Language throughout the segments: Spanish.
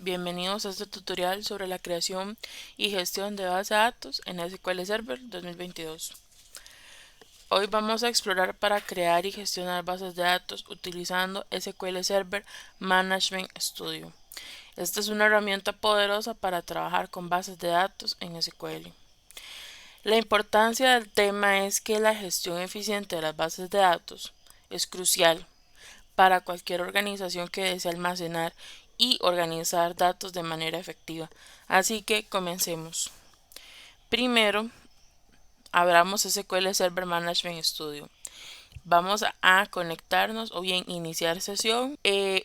bienvenidos a este tutorial sobre la creación y gestión de base de datos en SQL Server 2022. Hoy vamos a explorar para crear y gestionar bases de datos utilizando SQL Server Management Studio. Esta es una herramienta poderosa para trabajar con bases de datos en SQL. La importancia del tema es que la gestión eficiente de las bases de datos es crucial para cualquier organización que desee almacenar y organizar datos de manera efectiva. Así que comencemos. Primero, abramos SQL Server Management Studio. Vamos a conectarnos o bien iniciar sesión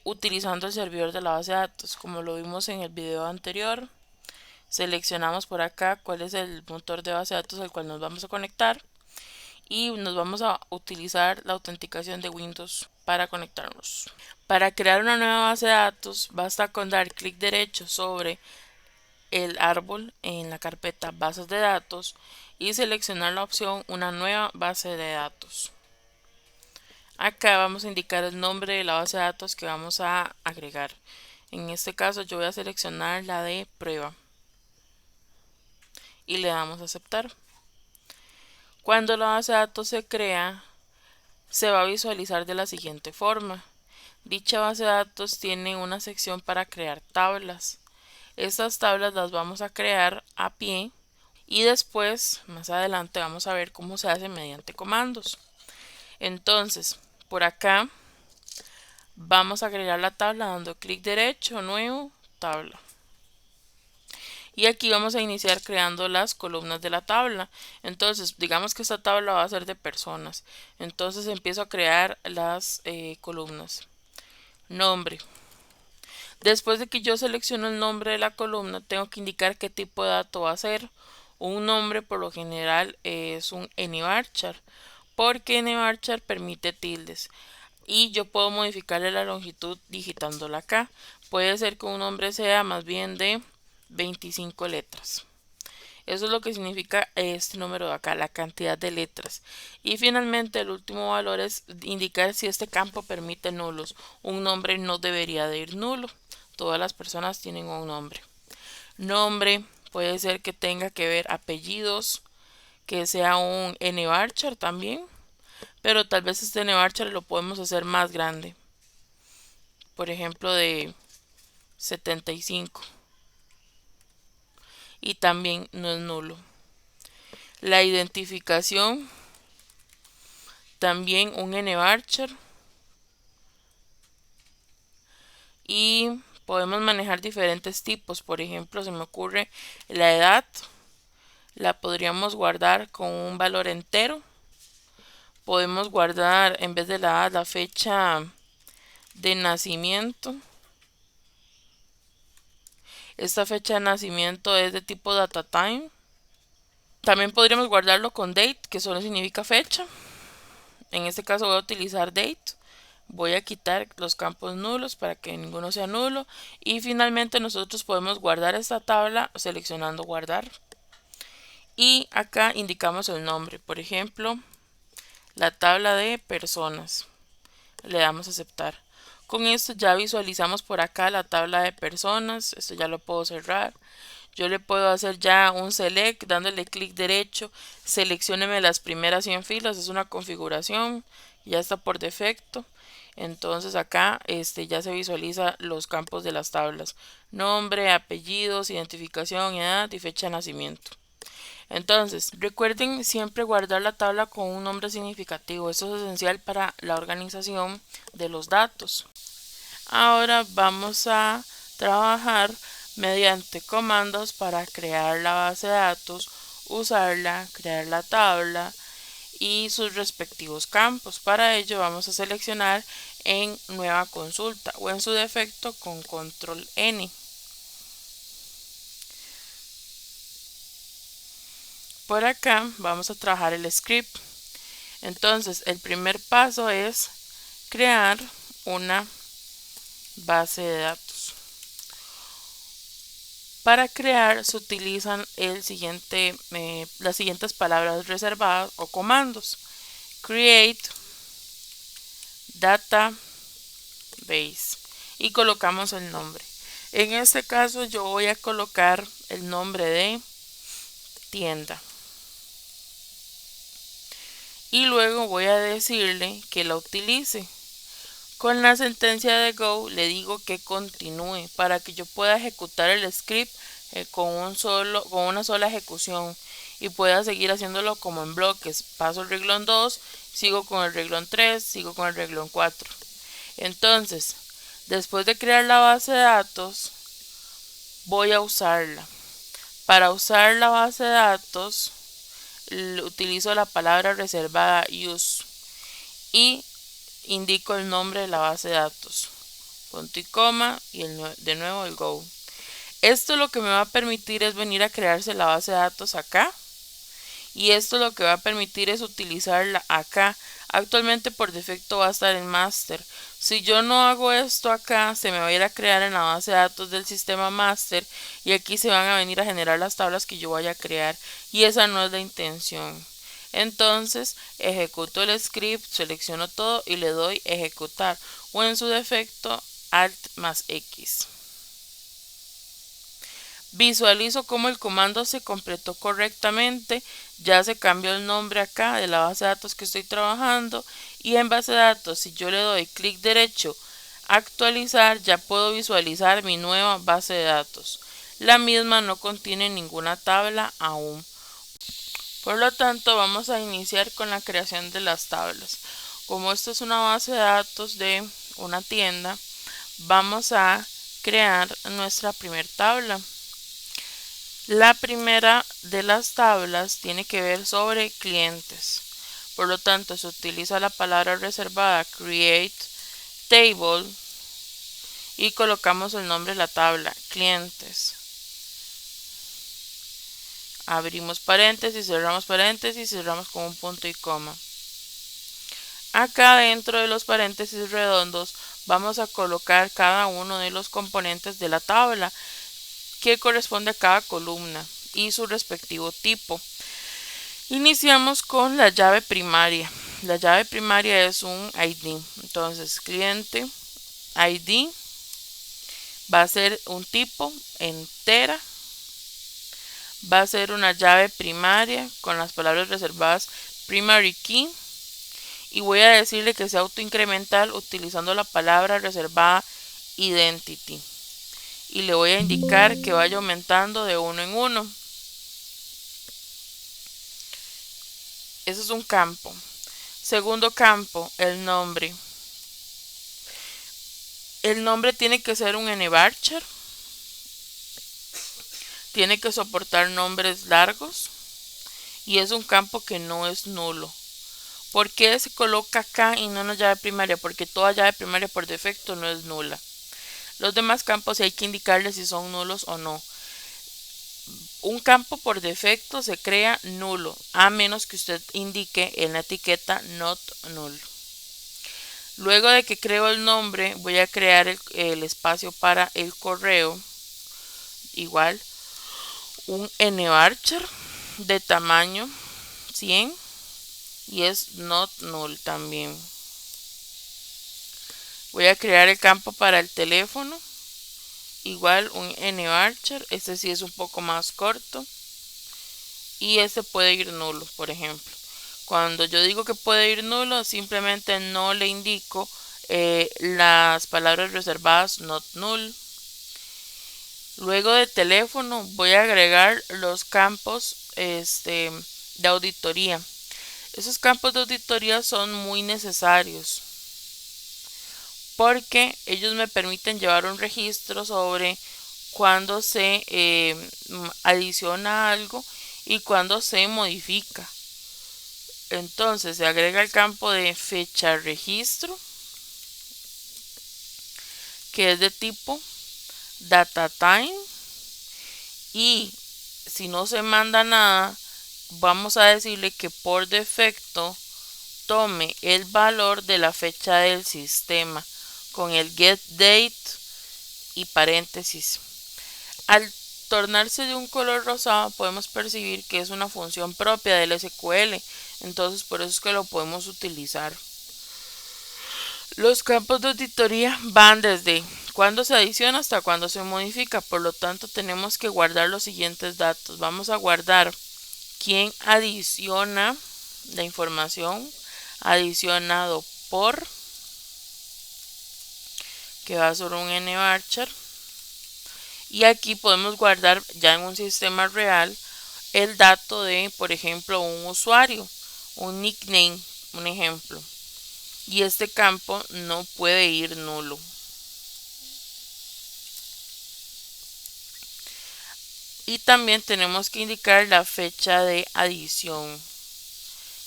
utilizando el servidor de la base de datos. Como lo vimos en el video anterior, seleccionamos por acá cuál es el motor de base de datos al cual nos vamos a conectar y nos vamos a utilizar la autenticación de Windows para conectarnos. Para crear una nueva base de datos basta con dar clic derecho sobre el árbol en la carpeta bases de datos y seleccionar la opción una nueva base de datos. Acá vamos a indicar el nombre de la base de datos que vamos a agregar. En este caso yo voy a seleccionar la de prueba y le damos a aceptar. Cuando la base de datos se crea, se va a visualizar de la siguiente forma. Dicha base de datos tiene una sección para crear tablas. Estas tablas las vamos a crear a pie y después, más adelante, vamos a ver cómo se hace mediante comandos. Entonces, por acá vamos a agregar la tabla dando clic derecho, nuevo, tabla. Y aquí vamos a iniciar creando las columnas de la tabla. Entonces, digamos que esta tabla va a ser de personas. Entonces empiezo a crear las columnas. Nombre. Después de que yo selecciono el nombre de la columna, tengo que indicar qué tipo de dato va a ser. Un nombre por lo general es un NVarchar, porque NVarchar permite tildes. Y yo puedo modificarle la longitud digitándola acá. Puede ser que un nombre sea más bien de 25 letras. Eso es lo que significa este número de acá, la cantidad de letras. Y finalmente el último valor es indicar si este campo permite nulos. Un nombre no debería de ir nulo. Todas las personas tienen un nombre. Nombre puede ser que tenga que ver apellidos, que sea un NVarchar también. Pero tal vez este NVarchar lo podemos hacer más grande. Por ejemplo de 75. Y también no es nulo. La identificación, también un NVarchar. Y podemos manejar diferentes tipos. Por ejemplo, se me ocurre la edad. La podríamos guardar con un valor entero. Podemos guardar en vez de la edad la fecha de nacimiento. Esta fecha de nacimiento es de tipo DataTime. También podríamos guardarlo con date, que solo significa fecha. En este caso voy a utilizar date. Voy a quitar los campos nulos para que ninguno sea nulo. Y finalmente nosotros podemos guardar esta tabla seleccionando guardar. Y acá indicamos el nombre. Por ejemplo, la tabla de personas. Le damos a aceptar. Con esto ya visualizamos por acá la tabla de personas. Esto ya lo puedo cerrar. Yo le puedo hacer ya un select dándole clic derecho. Seleccióneme las primeras 100 filas. Es una configuración. Ya está por defecto. Entonces acá ya se visualiza los campos de las tablas. Nombre, apellidos, identificación, edad y fecha de nacimiento. Entonces, recuerden siempre guardar la tabla con un nombre significativo. Esto es esencial para la organización de los datos. Ahora vamos a trabajar mediante comandos para crear la base de datos, usarla, crear la tabla y sus respectivos campos. Para ello vamos a seleccionar en nueva consulta o en su defecto con control N. Por acá vamos a trabajar el script. Entonces el primer paso es crear una base de datos. Para crear se utilizan las siguientes palabras reservadas o comandos: create, database, y colocamos el nombre. En este caso yo voy a colocar el nombre de tienda. Y luego voy a decirle que la utilice. Con la sentencia de go le digo que continúe para que yo pueda ejecutar el script con una sola ejecución y pueda seguir haciéndolo como en bloques. Paso el renglón 2, sigo con el renglón 3, sigo con el renglón 4. Entonces, después de crear la base de datos, voy a usarla. Para usar la base de datos, utilizo la palabra reservada use y indico el nombre de la base de datos, punto y coma y de nuevo el go. Esto lo que me va a permitir es venir a crearse la base de datos acá y esto lo que va a permitir es utilizarla acá. Actualmente por defecto va a estar en master. Si yo no hago esto acá, se me va a ir a crear en la base de datos del sistema master y aquí se van a venir a generar las tablas que yo vaya a crear y esa no es la intención. Entonces ejecuto el script, selecciono todo y le doy ejecutar o en su defecto Alt más X. Visualizo cómo el comando se completó correctamente, ya se cambió el nombre acá de la base de datos que estoy trabajando y en base de datos si yo le doy clic derecho actualizar ya puedo visualizar mi nueva base de datos. La misma no contiene ninguna tabla aún. Por lo tanto vamos a iniciar con la creación de las tablas. Como esto es una base de datos de una tienda, vamos a crear nuestra primera tabla. La primera de las tablas tiene que ver sobre clientes. Por lo tanto, se utiliza la palabra reservada create table y colocamos el nombre de la tabla clientes. Abrimos paréntesis, cerramos con un punto y coma. Acá dentro de los paréntesis redondos vamos a colocar cada uno de los componentes de la tabla que corresponde a cada columna y su respectivo tipo. Iniciamos con la llave primaria. La llave primaria es un ID. Entonces, cliente ID va a ser un tipo entera. Va a ser una llave primaria con las palabras reservadas primary key. Y voy a decirle que sea autoincremental utilizando la palabra reservada identity. Y le voy a indicar que vaya aumentando de uno en uno. Ese es un campo. Segundo campo, el nombre. El nombre tiene que ser un nvarchar. Tiene que soportar nombres largos. Y es un campo que no es nulo. ¿Por qué se coloca acá y no en la llave primaria? Porque toda llave primaria por defecto no es nula. Los demás campos hay que indicarles si son nulos o no. Un campo por defecto se crea nulo, a menos que usted indique en la etiqueta not null. Luego de que creo el nombre, voy a crear el espacio para el correo. Igual, un nvarchar de tamaño 100 y es not null también. Voy a crear el campo para el teléfono. Igual un nvarchar, este sí es un poco más corto y este puede ir nulo, por ejemplo. Cuando yo digo que puede ir nulo, simplemente no le indico las palabras reservadas not null. Luego de teléfono voy a agregar los campos de auditoría. Esos campos de auditoría son muy necesarios porque ellos me permiten llevar un registro sobre cuando se adiciona algo y cuando se modifica. Entonces se agrega el campo de fecha registro, que es de tipo data time, y si no se manda nada, vamos a decirle que por defecto tome el valor de la fecha del sistema con el get date y paréntesis. Al tornarse de un color rosado podemos percibir que es una función propia del SQL, entonces por eso es que lo podemos utilizar. Los campos de auditoría van desde cuando se adiciona hasta cuando se modifica, por lo tanto tenemos que guardar los siguientes datos. Vamos a guardar quién adiciona la información, adicionado por, que va a ser un nvarchar, y aquí podemos guardar ya en un sistema real el dato de, por ejemplo, un usuario, un nickname, un ejemplo, y este campo no puede ir nulo. Y también tenemos que indicar la fecha de adición,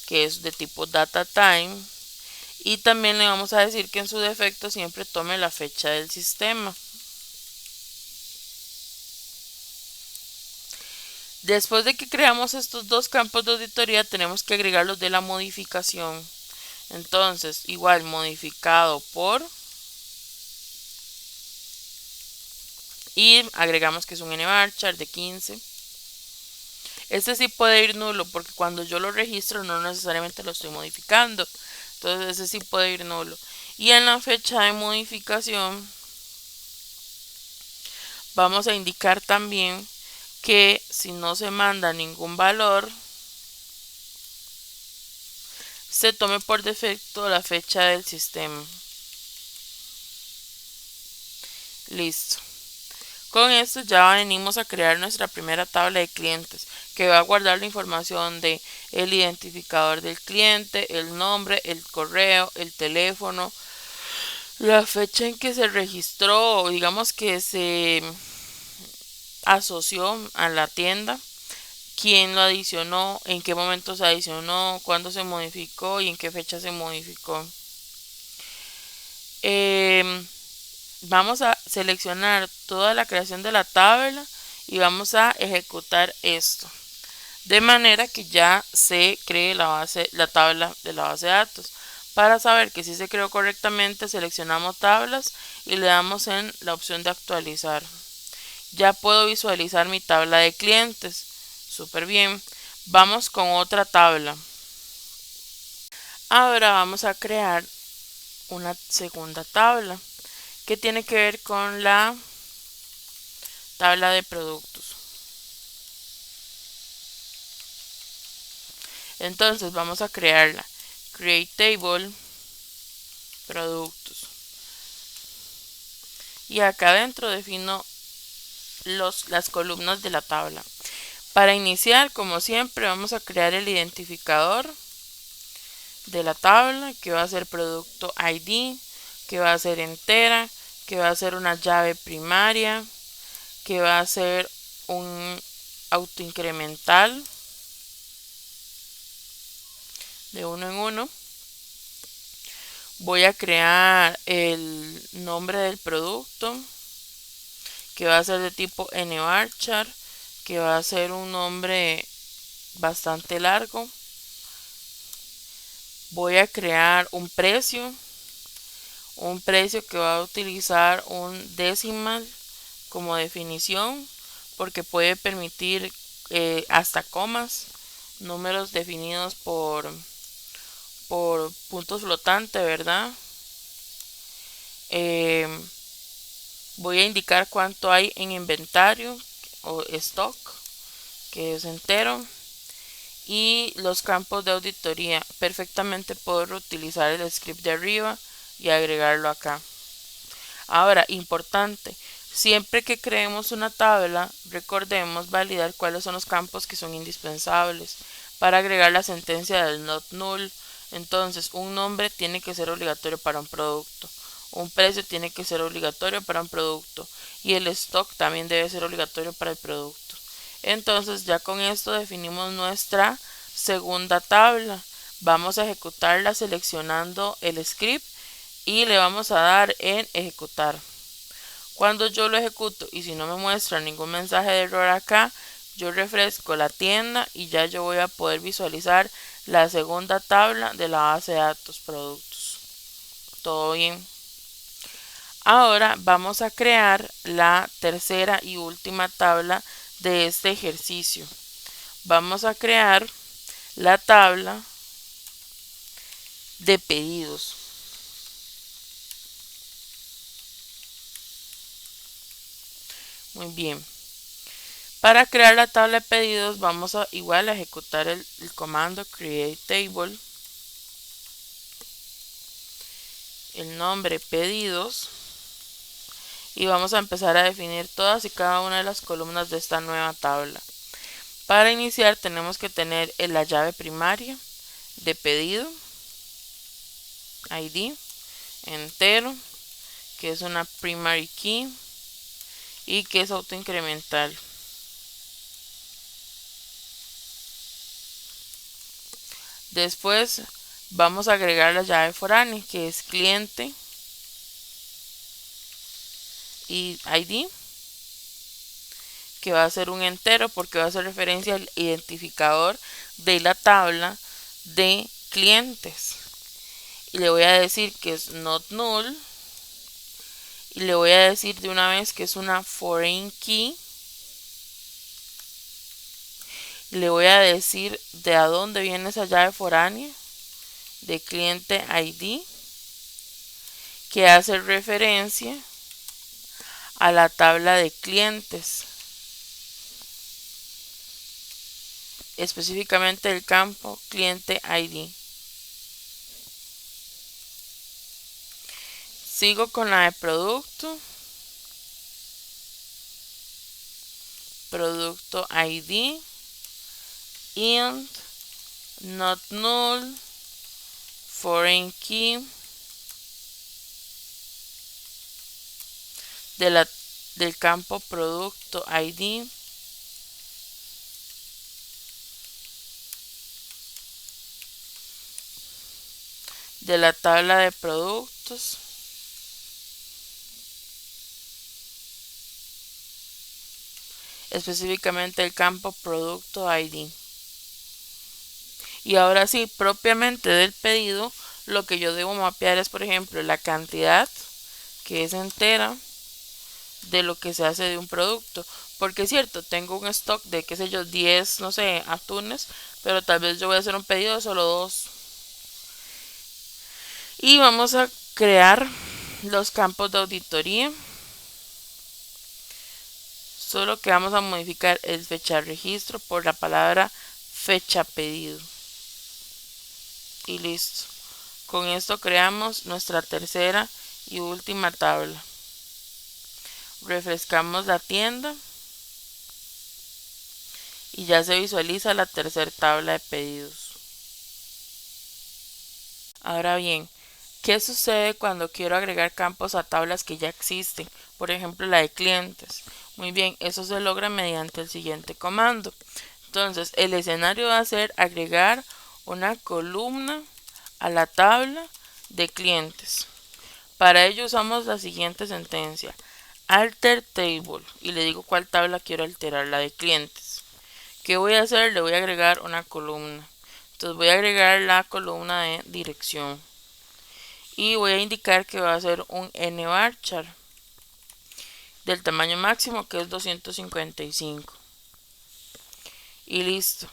que es de tipo data time, y también le vamos a decir que en su defecto siempre tome la fecha del sistema. Después de que creamos estos dos campos de auditoría, tenemos que agregar los de la modificación. Entonces, igual modificado por, y agregamos que es un nvarchar de 15. Este sí puede ir nulo porque cuando yo lo registro no necesariamente lo estoy modificando. Entonces ese sí puede ir nulo. Y en la fecha de modificación vamos a indicar también que si no se manda ningún valor, se tome por defecto la fecha del sistema. Listo. Con esto ya venimos a crear nuestra primera tabla de clientes, que va a guardar la información de el identificador del cliente, el nombre, el correo, el teléfono, la fecha en que se registró, digamos que se asoció a la tienda, quién lo adicionó, en qué momento se adicionó, cuándo se modificó y en qué fecha se modificó. Vamos a seleccionar toda la creación de la tabla y vamos a ejecutar esto de manera que ya se cree la tabla de la base de datos. Para saber que si se creó correctamente, seleccionamos tablas y le damos en la opción de actualizar. Ya puedo visualizar mi tabla de clientes. Súper bien. Vamos con otra tabla. Ahora vamos a crear una segunda tabla que tiene que ver con la tabla de productos. Entonces vamos a crearla. Create Table, productos. Y acá adentro defino las columnas de la tabla. Para iniciar, como siempre, vamos a crear el identificador de la tabla, que va a ser producto ID, que va a ser entera, que va a ser una llave primaria, que va a ser un autoincremental de uno en uno. Voy a crear el nombre del producto, que va a ser de tipo nvarchar, que va a ser un nombre bastante largo. Voy a crear un precio que va a utilizar un decimal como definición, porque puede permitir hasta comas, números definidos por puntos flotantes, ¿verdad? Voy a indicar cuánto hay en inventario o stock, que es entero, y los campos de auditoría. Perfectamente puedo utilizar el script de arriba y agregarlo acá. Ahora, importante, siempre que creemos una tabla, recordemos validar cuáles son los campos que son indispensables para agregar la sentencia del not null. Entonces, un nombre tiene que ser obligatorio para un producto, un precio tiene que ser obligatorio para un producto y el stock también debe ser obligatorio para el producto. Entonces, ya con esto definimos nuestra segunda tabla. Vamos a ejecutarla seleccionando el script y le vamos a dar en ejecutar. Cuando yo lo ejecuto y si no me muestra ningún mensaje de error acá, yo refresco la tienda y ya yo voy a poder visualizar la segunda tabla de la base de datos productos. Todo bien. Ahora vamos a crear la tercera y última tabla de este ejercicio. Vamos a crear la tabla de pedidos. Muy bien. Para crear la tabla de pedidos vamos a igual a ejecutar el comando create table, el nombre pedidos, y vamos a empezar a definir todas y cada una de las columnas de esta nueva tabla. Para iniciar tenemos que tener la llave primaria de pedido, ID, entero, que es una primary key y que es autoincremental. Después vamos a agregar la llave foránea, que es cliente y ID, que va a ser un entero porque va a hacer referencia al identificador de la tabla de clientes. Y le voy a decir que es not null. Y le voy a decir de una vez que es una foreign key. Y le voy a decir de a dónde viene esa llave foránea de cliente ID, que hace referencia a la tabla de clientes, específicamente el campo cliente ID. Sigo con la de producto, producto ID, int, not null, foreign key, del campo producto ID, de la tabla de productos, específicamente el campo producto ID. Y ahora sí, propiamente del pedido, lo que yo debo mapear es, por ejemplo, la cantidad, que es entera, de lo que se hace de un producto. Porque es cierto, tengo un stock de, qué sé yo, 10, no sé, atunes, pero tal vez yo voy a hacer un pedido de solo 2. Y vamos a crear los campos de auditoría. Solo que vamos a modificar el fecha registro por la palabra fecha pedido. Y listo. Con esto creamos nuestra tercera y última tabla. Refrescamos la tienda y ya se visualiza la tercera tabla de pedidos. Ahora bien, ¿qué sucede cuando quiero agregar campos a tablas que ya existen? Por ejemplo, la de clientes. Muy bien, eso se logra mediante el siguiente comando. Entonces, el escenario va a ser agregar una columna a la tabla de clientes. Para ello usamos la siguiente sentencia: alter table, y le digo cuál tabla quiero alterar, la de clientes. ¿Qué voy a hacer? Le voy a agregar una columna. Entonces voy a agregar la columna de dirección y voy a indicar que va a ser un nvarchar del tamaño máximo, que es 255. Y listo.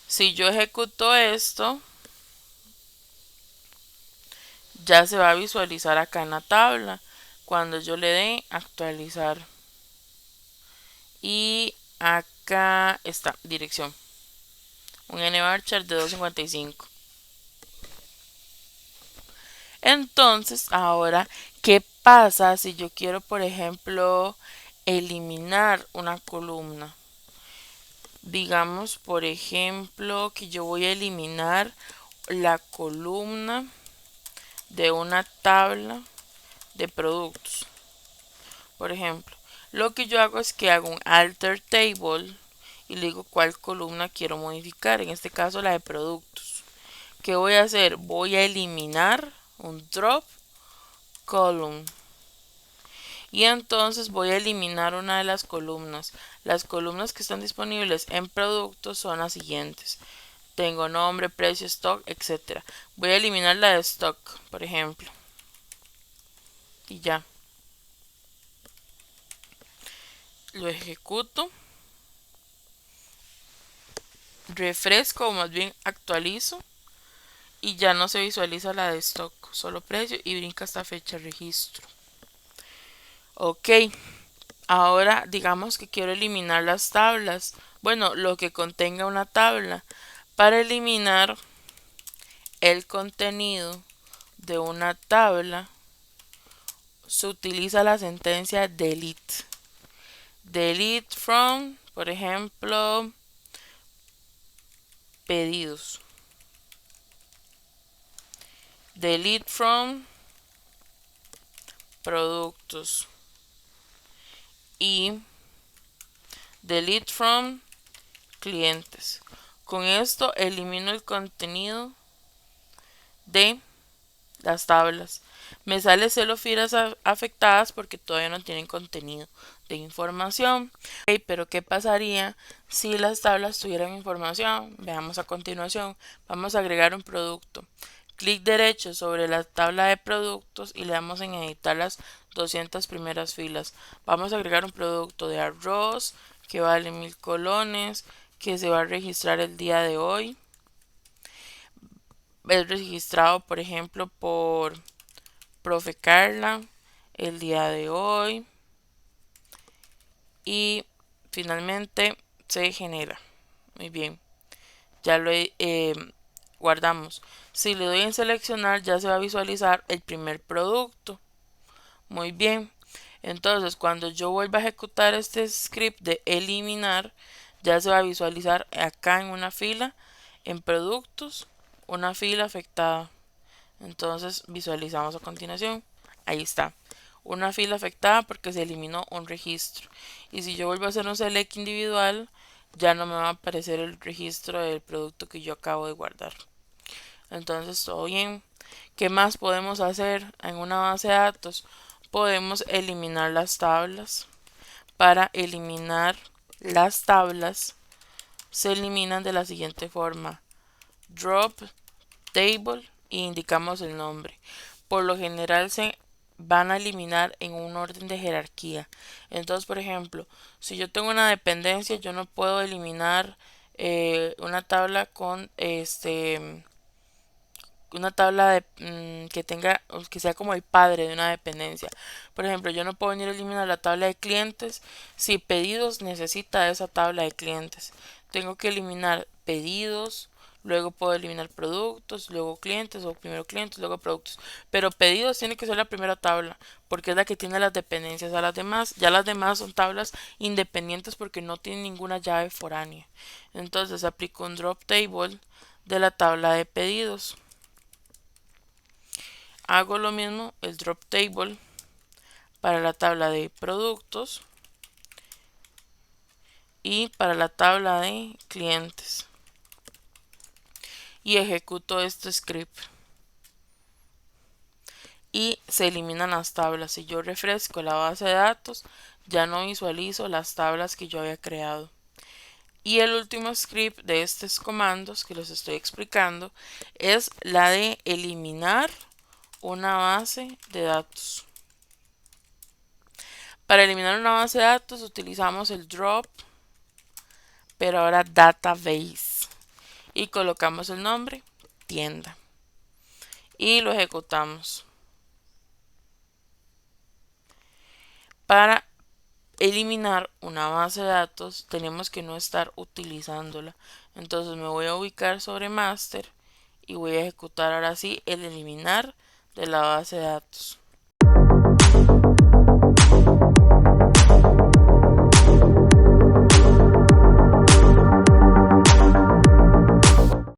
Si yo ejecuto esto, ya se va a visualizar acá en la tabla cuando yo le dé actualizar. Y acá está, dirección. Un nvarchar de 255. Entonces, ahora, ¿qué pasa si yo quiero, por ejemplo, eliminar una columna? Digamos, por ejemplo, que yo voy a eliminar la columna de una tabla de productos. Por ejemplo, lo que yo hago es que hago un alter table y le digo cuál columna quiero modificar, en este caso la de productos. ¿Qué voy a hacer? Voy a eliminar un drop column. Y entonces voy a eliminar una de las columnas. Las columnas que están disponibles en productos son las siguientes. Tengo nombre, precio, stock, etc. Voy a eliminar la de stock, por ejemplo. Y ya. Lo ejecuto. Refresco, o más bien actualizo. Y ya no se visualiza la de stock, solo precio, y brinca esta fecha registro. Ok. Ahora digamos que quiero eliminar las tablas. Bueno, lo que contenga una tabla. Para eliminar el contenido de una tabla se utiliza la sentencia delete. Delete from, por ejemplo, pedidos. Delete from productos. Y delete from clientes. Con esto elimino el contenido de las tablas. Me sale solo filas afectadas porque todavía no tienen contenido de información. Okay, pero ¿qué pasaría si las tablas tuvieran información? Veamos a continuación. Vamos a agregar un producto. Clic derecho sobre la tabla de productos y le damos en editar las 200 primeras filas. Vamos a agregar un producto de arroz que vale 1000 colones, que se va a registrar el día de hoy. Es registrado, por ejemplo, por Profe Carla el día de hoy. Y finalmente se genera. Muy bien. Ya lo guardamos. Si le doy en seleccionar, ya se va a visualizar el primer producto. Muy bien. Entonces, cuando yo vuelva a ejecutar este script de eliminar, ya se va a visualizar acá en una fila, en productos, una fila afectada. Entonces, visualizamos a continuación. Ahí está. Una fila afectada porque se eliminó un registro. Y si yo vuelvo a hacer un select individual, ya no me va a aparecer el registro del producto que yo acabo de guardar. Entonces, todo bien. ¿Qué más podemos hacer en una base de datos? Podemos eliminar las tablas. Para eliminar las tablas, se eliminan de la siguiente forma: drop table e indicamos el nombre. Por lo general se van a eliminar en un orden de jerarquía. Entonces, por ejemplo, si yo tengo una dependencia, yo no puedo eliminar una tabla con una tabla de, que tenga, que sea como el padre de una dependencia. Por ejemplo, yo no puedo venir a eliminar la tabla de clientes si pedidos necesita esa tabla de clientes. Tengo que eliminar pedidos, luego puedo eliminar productos, luego clientes, o primero clientes, luego productos. Pero pedidos tiene que ser la primera tabla, porque es la que tiene las dependencias a las demás. Ya las demás son tablas independientes porque no tienen ninguna llave foránea. Entonces aplico un drop table de la tabla de pedidos. Hago lo mismo, el drop table para la tabla de productos y para la tabla de clientes. Y ejecuto este script. Y se eliminan las tablas. Si yo refresco la base de datos, ya no visualizo las tablas que yo había creado. Y el último script de estos comandos que les estoy explicando es la de eliminar una base de datos. Para eliminar una base de datos utilizamos el drop, pero ahora database, y colocamos el nombre tienda y lo ejecutamos. Para eliminar una base de datos tenemos que no estar utilizándola. Entonces me voy a ubicar sobre master y voy a ejecutar ahora sí el eliminar de la base de datos.